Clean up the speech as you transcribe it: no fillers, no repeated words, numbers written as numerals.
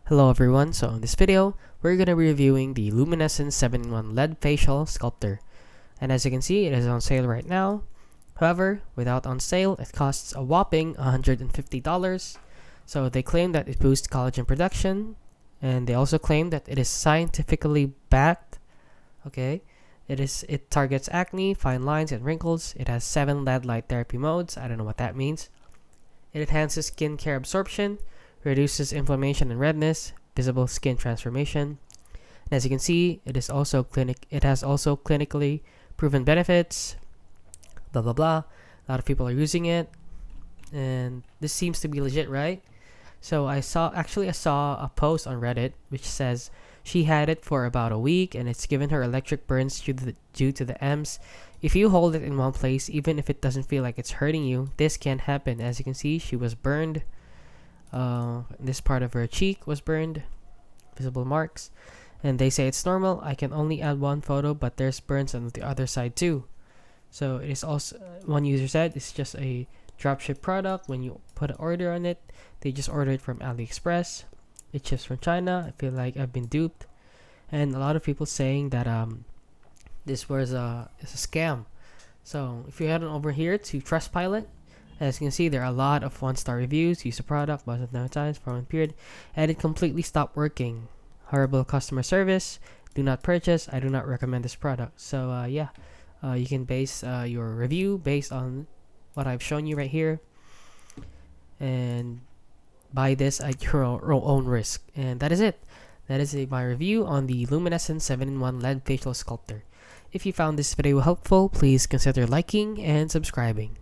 Hello everyone, so in this video, we're going to be reviewing the Luminesce 7-in-1 LED Facial Sculptor. And as you can see, it is on sale right now. However, without on sale, it costs a whopping $150. So they claim that it boosts collagen production, and they also claim that it is scientifically backed. Okay, it targets acne, fine lines, and wrinkles. It has 7 LED light therapy modes. I don't know what that means. It enhances skincare absorption, reduces inflammation and redness, visible skin transformation. And as you can see, it has also clinically proven benefits. Blah blah blah. A lot of people are using it, and this seems to be legit, right? So I saw a post on Reddit which says she had it for about a week and it's given her electric burns due to the M's. If you hold it in one place, even if it doesn't feel like it's hurting you, this can happen. As you can see, she was burned. This part of her cheek was burned, visible marks, and they say it's normal. I can only add one photo, but there's burns on the other side too. So it is also, one user said, it's just a dropship product. When you put an order on it, they just order it from AliExpress. It ships from China. I feel like I've been duped, and a lot of people saying that this was it's a scam. So if you head on over here to Trustpilot, as you can see, there are a lot of 1-star reviews. Use the product most of the times for one period, and it completely stopped working. Horrible customer service. Do not purchase. I do not recommend this product. So you can base your review based on what I've shown you right here, and buy this at your own risk. And that is it. That is my review on the Luminesce 7-in-1 LED Facial Sculptor. If you found this video helpful, please consider liking and subscribing.